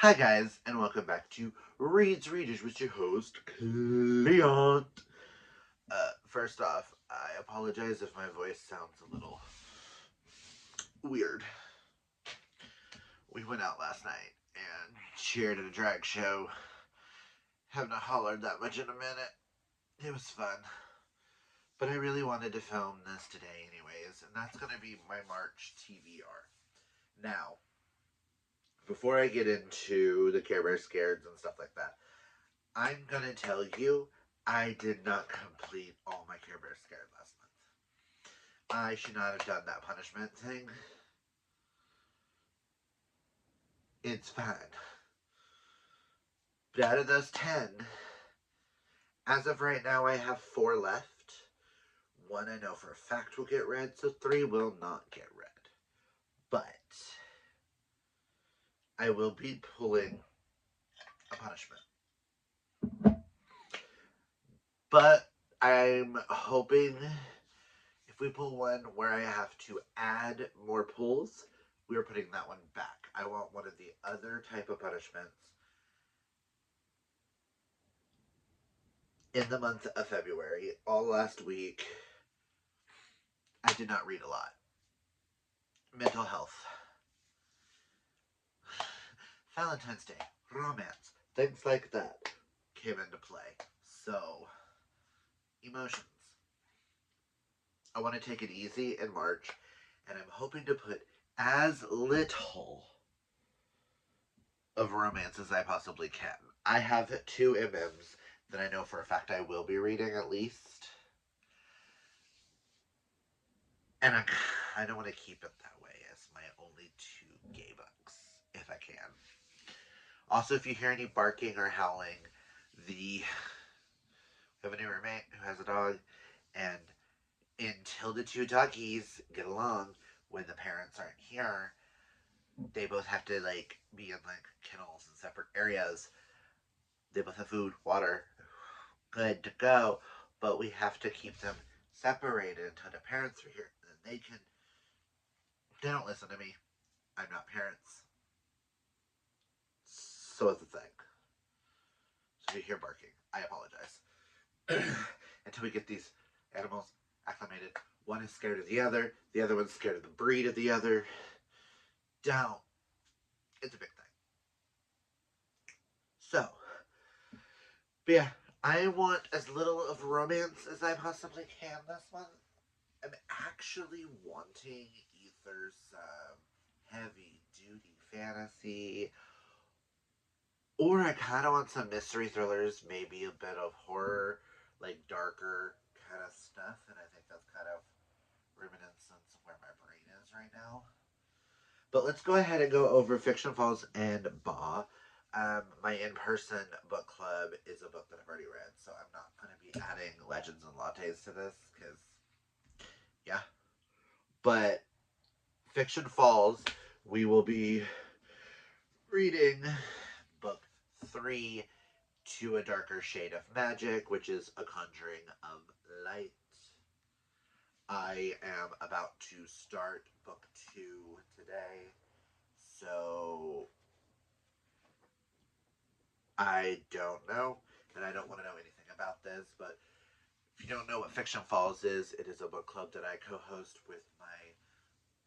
Hi guys, and welcome back to Reads Readers with your host, Cleon. First off, I apologize if my voice sounds a little weird. We went out last night and cheered at a drag show. Haven't hollered that much in a minute. It was fun. But I really wanted to film this today anyways, and that's going to be my March TBR. Now, before I get into the Care Bear scares and stuff like that, I'm gonna tell you, I did not complete all my Care Bear scared last month. I should not have done that punishment thing. It's fine. But out of those 10, as of right now, I have 4 left. 1 I know for a fact will get read, so 3 will not get read. But I will be pulling a punishment. But I'm hoping if we pull one where I have to add more pulls, we're putting that one back. I want one of the other type of punishments in the month of February. All last week, I did not read a lot. Mental health, Valentine's Day, romance, things like that came into play. So, emotions. I want to take it easy in March, and I'm hoping to put as little of romance as I possibly can. I have 2 MMs that I know for a fact I will be reading at least. And I kind of want to keep it that way as my only 2 gay books, if I can. Also, if you hear any barking or howling, we have a new roommate who has a dog, and until the 2 doggies get along when the parents aren't here, they both have to be in kennels in separate areas. They both have food, water, good to go, but we have to keep them separated until the parents are here. And they don't listen to me. I'm not parents. So it's a thing. So if you hear barking, I apologize. Until we get these animals acclimated. One is scared of the other one's scared of the breed of the other. Down. It's a big thing. So, but yeah, I want as little of romance as I possibly can this month. I'm actually wanting either some heavy duty fantasy, or I kind of want some mystery thrillers, maybe a bit of horror, darker kind of stuff. And I think that's kind of reminiscence of where my brain is right now. But let's go ahead and go over Fiction Falls and Ba. My in-person book club is a book that I've already read, so I'm not going to be adding Legends and Lattes to this, because, yeah. But Fiction Falls, we will be reading book 3, To a Darker Shade of Magic, which is A Conjuring of Light. I am about to start book 2 today, so I don't know, and I don't want to know anything about this, but if you don't know what Fiction Falls is, it is a book club that I co-host with my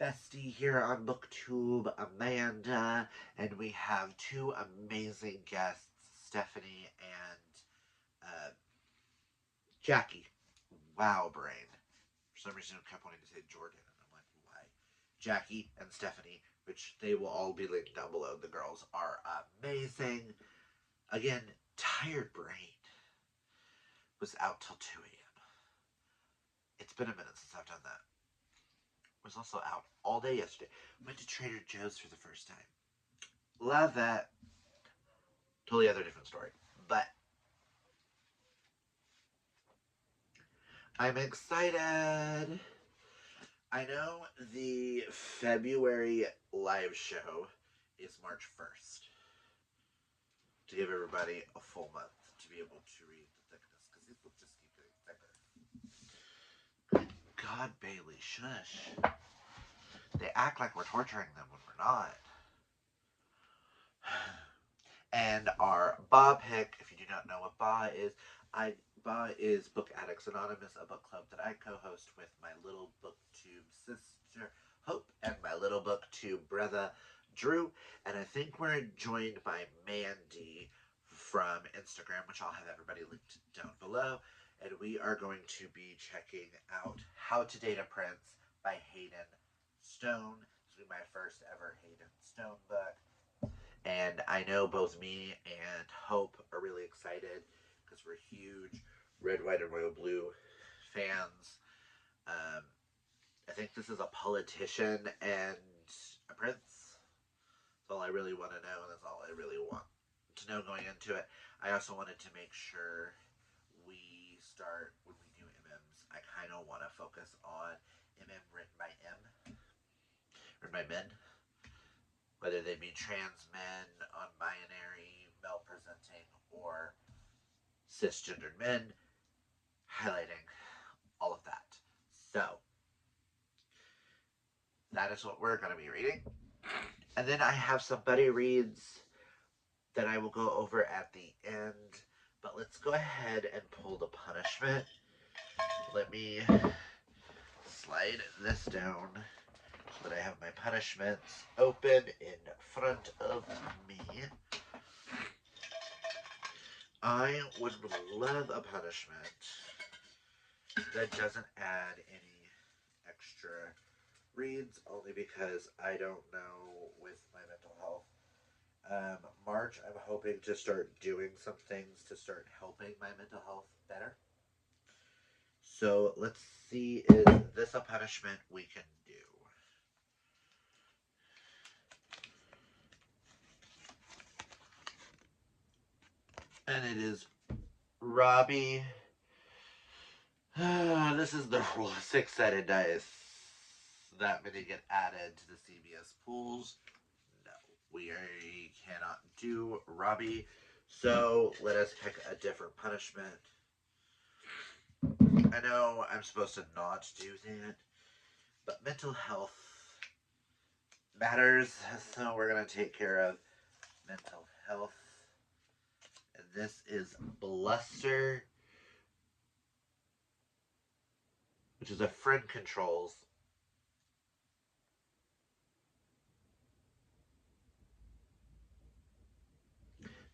bestie here on BookTube, Amanda, and we have 2 amazing guests, Stephanie and Jackie. Wow, brain. For some reason, I kept wanting to say Jordan, and I'm like, why? Jackie and Stephanie, which they will all be linked down below. The girls are amazing. Again, tired brain. Was out till 2 a.m. It's been a minute since I've done that. Was also out all day yesterday. Went to Trader Joe's for the first time. Love that. Totally other different story. But I'm excited. I know the February live show is March 1st. To give everybody a full month to be able to read the thickness, because these books just keep getting thicker. Good God, Bailey, shush. They act like we're torturing them when we're not. And our BA pick, if you do not know what BA is Book Addicts Anonymous, a book club that I co-host with my little booktube sister Hope and my little booktube brother Drew. And I think we're joined by Mandy from Instagram, which I'll have everybody linked down below. And we are going to be checking out How to Date a Prince by Hayden Stone. This will be my first ever Hayden Stone book. And I know both me and Hope are really excited because we're huge red, white, and royal blue fans. I think this is a politician and a prince. That's all I really want to know, and that's all I really want to know going into it. I also wanted to make sure we start, when we do MMs, I kind of want to focus on MM written by men, whether they be trans men, non-binary, male presenting, or cisgendered men, highlighting all of that. So, that is what we're going to be reading. And then I have some buddy reads that I will go over at the end. But let's go ahead and pull the punishment. Let me slide this down so that I have my punishments open in front of me. I would love a punishment that doesn't add any extra reads, only because I don't know with my mental health. March, I'm hoping to start doing some things to start helping my mental health better. So let's see, is this a punishment we can do? And it is Robbie. This is the rule of 6-sided dice. That many get added to the CBS pools. No, we cannot do Robbie. So let us pick a different punishment. I know I'm supposed to not do that, but mental health matters, so we're going to take care of mental health. And this is Bluster, which is a friend controls.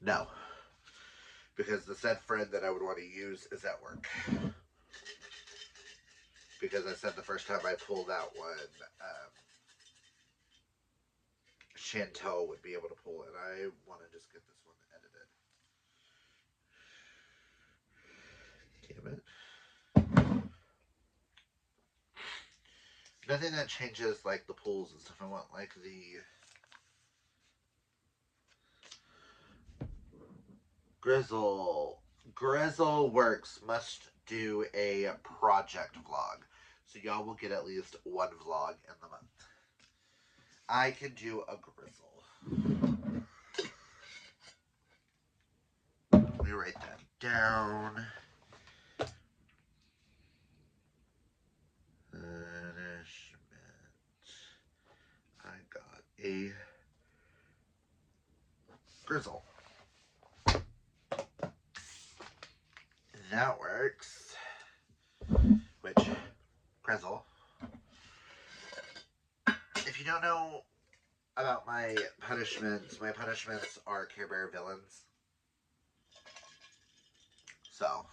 No, because the said friend that I would want to use is at work. Because I said the first time I pulled out one, Chantel would be able to pull it. I want to just get this one edited. Damn it. Nothing that changes like the pools and stuff. I want like the Grizzle Works must do a project vlog. So y'all will get at least one vlog in the month. I can do a Grizzle. Let me write that down. Punishment. I got a Grizzle. That works. Which, Grizzle. If you don't know about my punishments are Care Bear villains. So,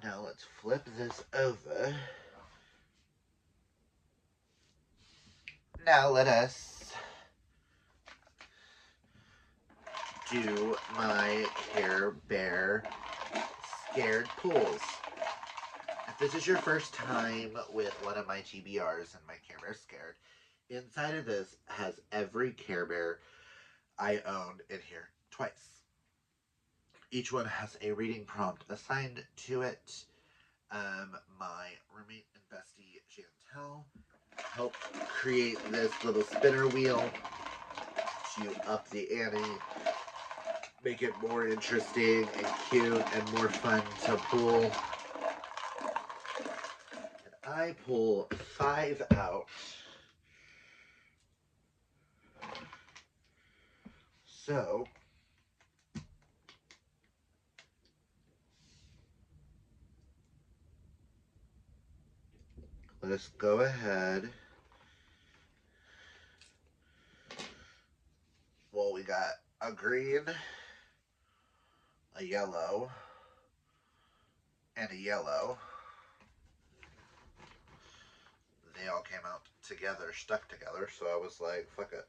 now let's flip this over. Now let us do my Care Bear scared pulls. If this is your first time with one of my TBRs and my Care Bear scared, inside of this has every Care Bear I owned in here twice. Each one has a reading prompt assigned to it. My roommate and bestie Chantel helped create this little spinner wheel to up the ante, make it more interesting and cute and more fun to pull. And I pull 5 out. So, let us go ahead. Well, we got a green, a yellow, and a yellow. They all came out together, stuck together, so I was like, fuck it.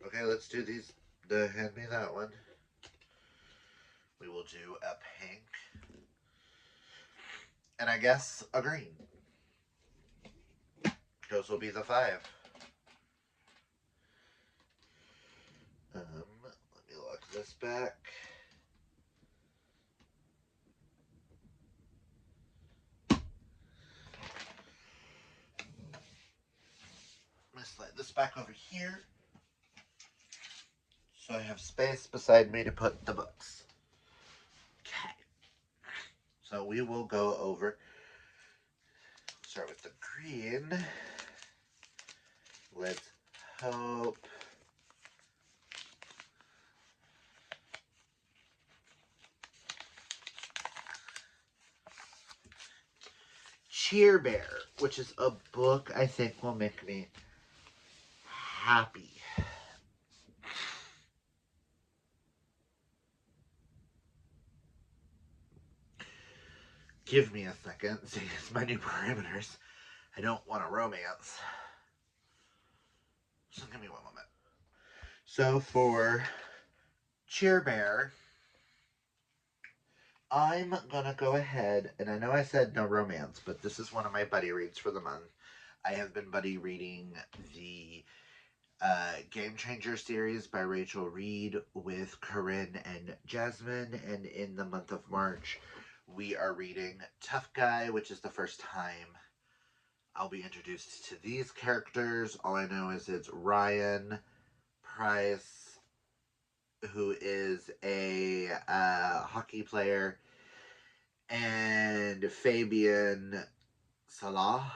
Okay, let's do these. Hand me that one. We will do a pink. And I guess a green. Those will be the 5. Let me look this back. I'm going to slide this back over here, so I have space beside me to put the books. Okay. So we will go over, start with the green. Let's hope. Cheer Bear, which is a book I think will make me happy. Give me a second, seeing as my new parameters. I don't want a romance. So give me one moment. So for Cheer Bear, I'm gonna go ahead, and I know I said no romance, but this is one of my buddy reads for the month. I have been buddy reading the Game Changer series by Rachel Reed with Corinne and Jasmine, and in the month of March, we are reading Tough Guy, which is the first time I'll be introduced to these characters. All I know is it's Ryan Price, who is a hockey player, and Fabian Salah,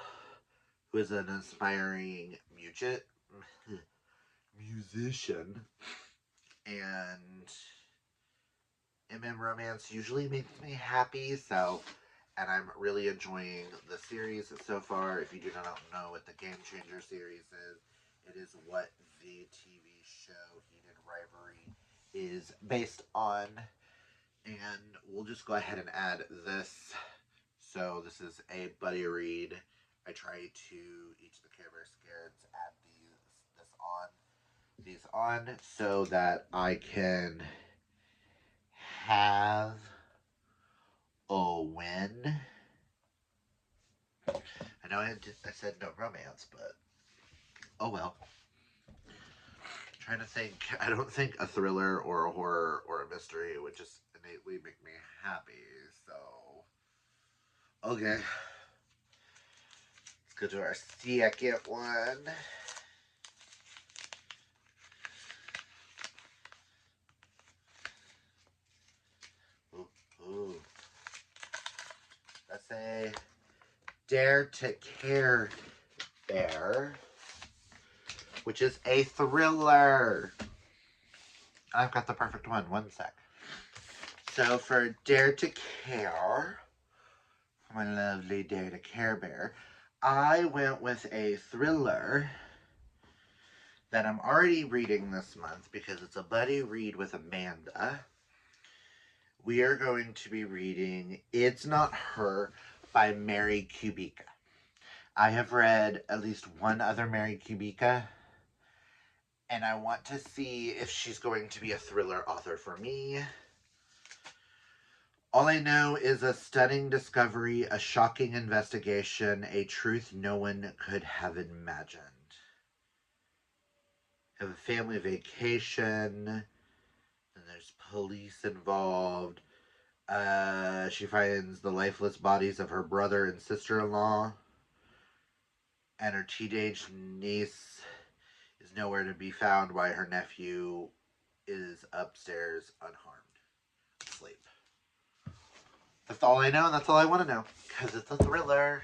who is an aspiring musician. And MM romance usually makes me happy, and I'm really enjoying the series so far. If you do not know what the Game Changer series is, it is what the TV show Heated Rivalry is based on. And we'll just go ahead and add this. So this is a buddy read. I try to each of the Care Bear Scareds add these on so that I can have a win. I know I said no romance, but oh well. I'm trying to think. I don't think a thriller or a horror or a mystery would just innately make me happy. So okay, let's go to our second one. Ooh. That's a Dare to Care Bear, which is a thriller. I've got the perfect one. One sec. So for Dare to Care, for my lovely Dare to Care Bear, I went with a thriller that I'm already reading this month because it's a buddy read with Amanda. We are going to be reading It's Not Her by Mary Kubica. I have read at least one other Mary Kubica, and I want to see if she's going to be a thriller author for me. All I know is a stunning discovery, a shocking investigation, a truth no one could have imagined. Have a family vacation, and there's police involved. She finds the lifeless bodies of her brother and sister-in-law, and her teenage niece is nowhere to be found while her nephew is upstairs unharmed, asleep. That's all I know, and that's all I want to know, because it's a thriller.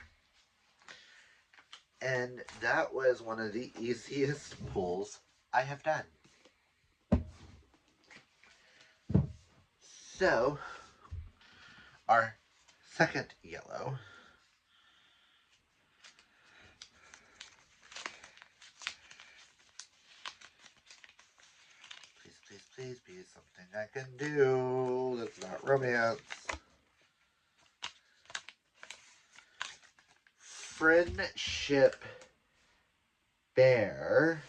And that was one of the easiest pulls I have done. So, our second yellow please be something I can do that's not romance. Friendship Bear.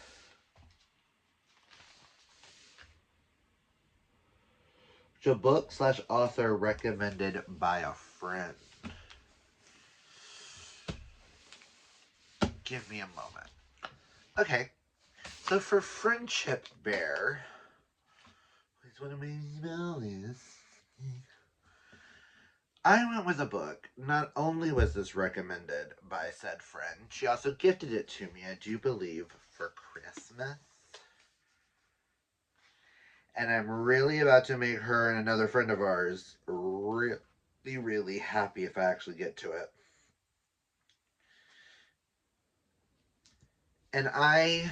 Which a book / author recommended by a friend. Give me a moment. Okay, so for Friendship Bear, please what my email is. I went with a book. Not only was this recommended by said friend, she also gifted it to me, I do believe, for Christmas. And I'm really about to make her and another friend of ours really, really happy if I actually get to it. And I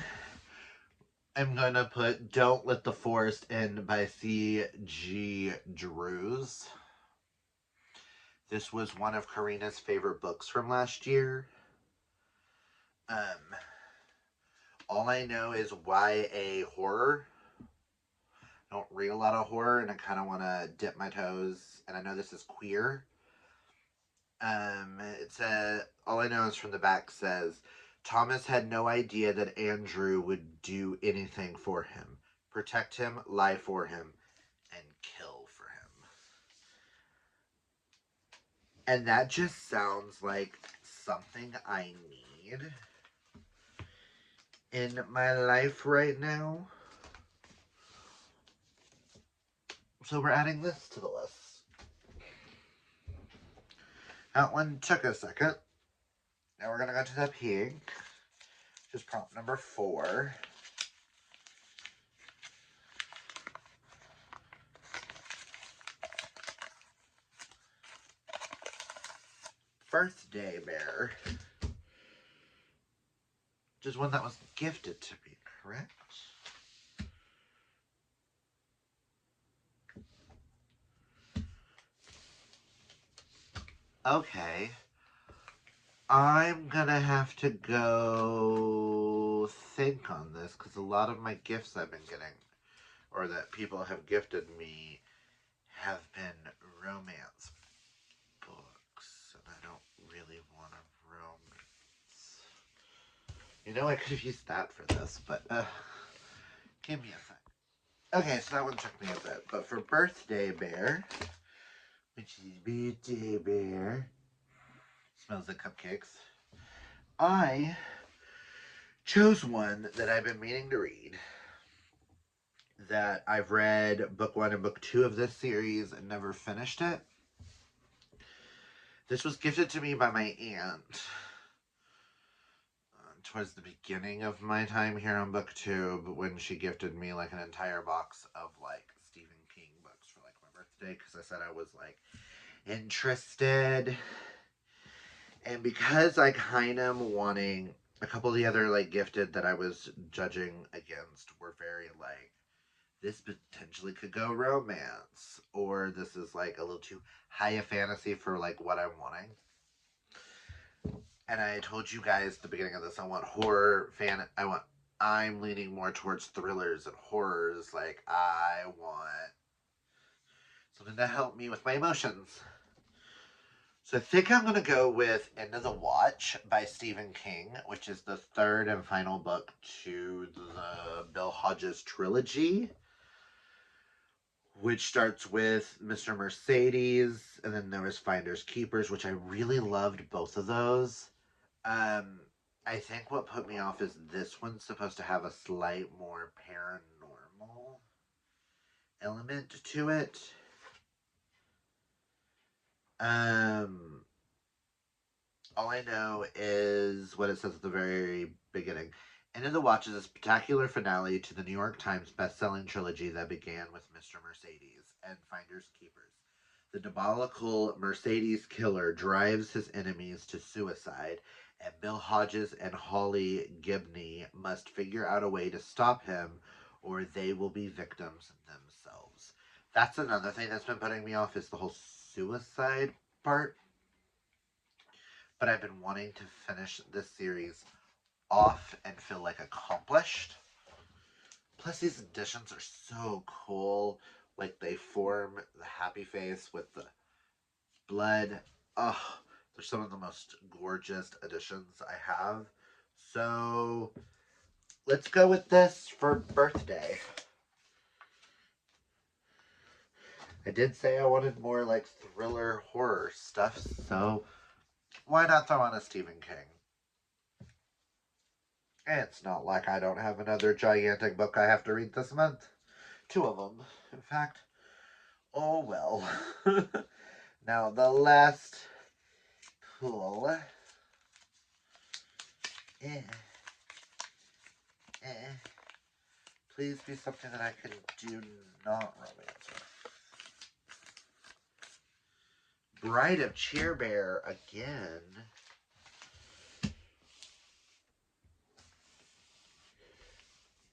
am going to put Don't Let the Forest In by C.G. Drews. This was one of Karina's favorite books from last year. All I know is YA horror. I don't read a lot of horror, and I kind of want to dip my toes. And I know this is queer. It's all I know is from the back says Thomas had no idea that Andrew would do anything for him, protect him, lie for him, and kill for him. And that just sounds like something I need in my life right now. So we're adding this to the list. That one took a second. Now we're going to go to the pink, which is prompt number 4. Birthday Bear, which is one that was gifted to me, correct? Okay. I'm gonna have to go think on this because a lot of my gifts I've been getting, or that people have gifted me, have been romance books, and I don't really want a romance. You know, I could have used that for this, but give me a sec. Okay, so that one took me a bit, but for Birthday Bear, which is Birthday Bear, smells like cupcakes, I chose one that I've been meaning to read, that I've read book 1 and book 2 of this series and never finished it. This was gifted to me by my aunt towards the beginning of my time here on BookTube, when she gifted me like an entire box of like Stephen King books for like my birthday, because I said I was like interested. And because I kind of wanting a couple of the other like gifted that I was judging against were very like, this potentially could go romance, or this is like a little too high a fantasy for like what I'm wanting. And I told you guys at the beginning of this, I want horror I'm leaning more towards thrillers and horrors. Like, I want something to help me with my emotions. So I think I'm going to go with End of the Watch by Stephen King, which is the third and final book to the Bill Hodges trilogy, which starts with Mr. Mercedes, and then there was Finders Keepers, which I really loved both of those. I think what put me off is this one's supposed to have a slight more paranormal element to it. All I know is what it says at the very beginning. End of the Watch is a spectacular finale to the New York Times best-selling trilogy that began with Mr. Mercedes and Finders Keepers. The diabolical Mercedes killer drives his enemies to suicide, and Bill Hodges and Holly Gibney must figure out a way to stop him, or they will be victims themselves. That's another thing that's been putting me off is the whole suicide part. But I've been wanting to finish this series off and feel like accomplished. Plus, these additions are so cool. Like they form the happy face with the blood. Oh, they're some of the most gorgeous additions I have. So let's go with this for birthday. I did say I wanted more like thriller horror stuff, so why not throw on a Stephen King? It's not like I don't have another gigantic book I have to read this month. Two of them, in fact. Oh well. Now, the last pull. Eh, eh. Please be something that I can do not romance with. Bride of Cheer Bear again.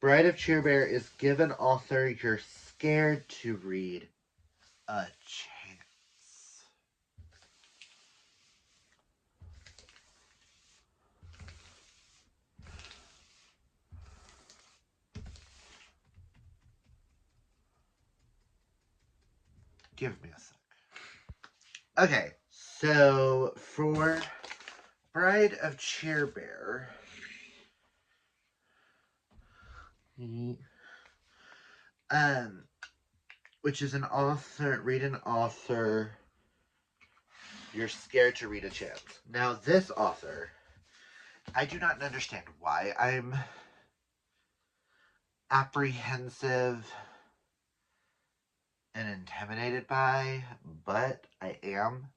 Bride of Cheer Bear is give an author you're scared to read a chance. Give me a sec. Okay, so for Bride of Cheer Bear, which is an author, read an author you're scared to read a chance. Now, this author, I do not understand why I'm apprehensive and intimidated by, but I am.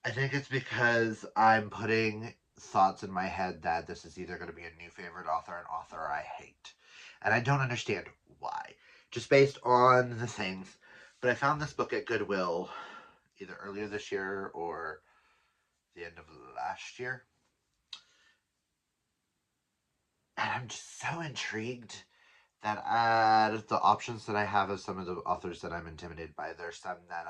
I think it's because I'm putting thoughts in my head that this is either going to be a new favorite author, an author I hate. And I don't understand why. Just based on the things. But I found this book at Goodwill either earlier this year or the end of last year. And I'm just so intrigued that out of the options that I have of some of the authors that I'm intimidated by, there's some that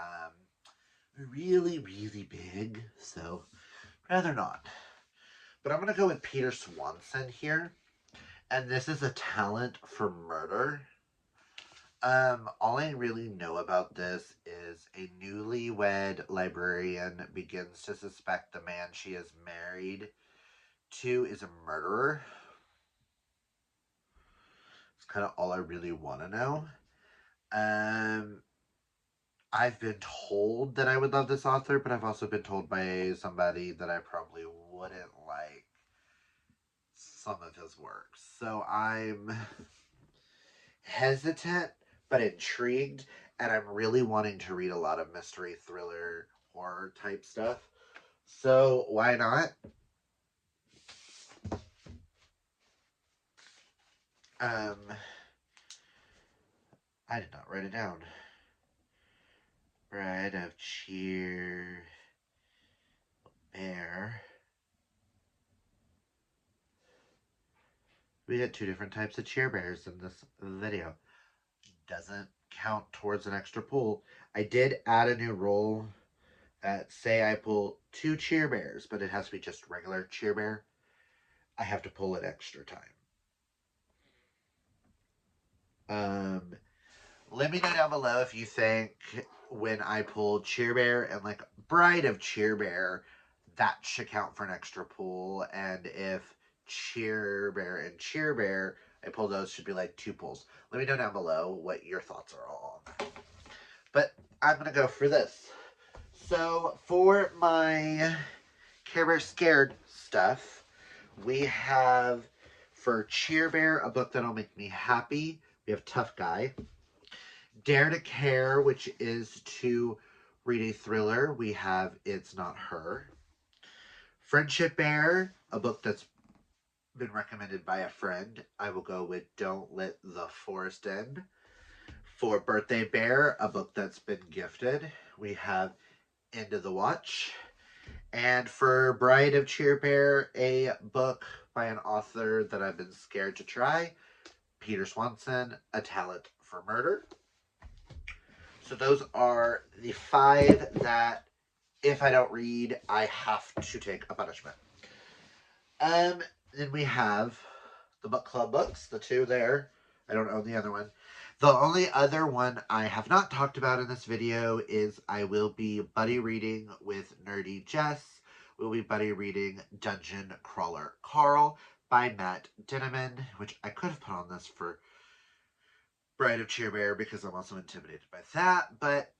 really, really big. So, rather not. But I'm going to go with Peter Swanson here. And this is a talent for murder. All I really know about this is a newlywed librarian begins to suspect the man she is married to is a murderer. It's kind of all I really want to know. I've been told that I would love this author, but I've also been told by somebody that I probably wouldn't like some of his works. So I'm hesitant but intrigued, and I'm really wanting to read a lot of mystery, thriller, horror type stuff. So why not? I did not write it down. Bride of Cheer Bear. We get two different types of cheer bears in this video. Doesn't count towards an extra pull. I did add a new rule that say I pull 2 cheer bears, but it has to be just regular cheer bear. I have to pull it extra time. Let me know down below if you think when I pulled Cheer Bear and like Bride of Cheer Bear, that should count for an extra pull. And if Cheer Bear and Cheer Bear, I pull those, should be like 2 pulls. Let me know down below what your thoughts are all on that. But I'm going to go for this. So for my Care Bear Scared stuff, we have for Cheer Bear, a book that'll make me happy. We have Tough Guy. Dare to Care, which is to read a thriller. We have It's Not Her. Friendship Bear, a book that's been recommended by a friend. I will go with Don't Let the Forest In. For Birthday Bear, a book that's been gifted, we have End of the Watch. And for Bride of Cheer Bear, a book by an author that I've been scared to try, Peter Swanson, A Talent for Murder. So those are the 5 that, if I don't read, I have to take a punishment. Then we have the book club books, the 2 there. I don't own the other one. The only other one I have not talked about in this video is I will be buddy reading with Nerdy Jess. We'll be buddy reading Dungeon Crawler Carl by Matt Dinneman, which I could have put on this for Bride of Cheerbear because I'm also intimidated by that, but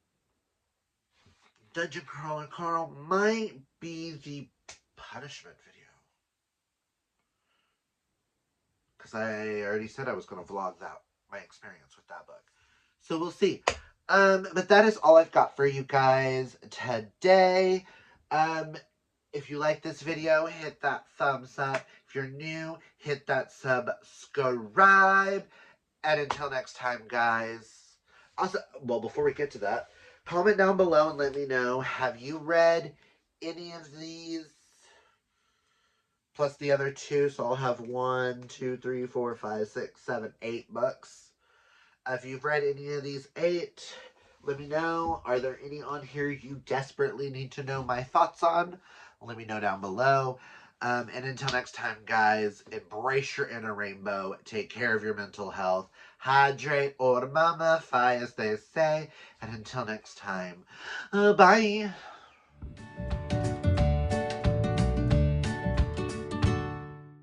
Dungeon Crawler Carl might be the punishment video. Because I already said I was going to vlog that, my experience with that book. So we'll see. But that is all I've got for you guys today. If you like this video, hit that thumbs up. If you're new, hit that subscribe. And until next time, guys. Also, well, before we get to that, comment down below and let me know, have you read any of these plus the other 2? So I'll have 1, 2, 3, 4, 5, 6, 7, 8 books. If you've read any of these 8, let me know. Are there any on here you desperately need to know my thoughts on? Let me know down below. And until next time, guys, embrace your inner rainbow. Take care of your mental health. Hydrate or mummify, as they say. And until next time, bye.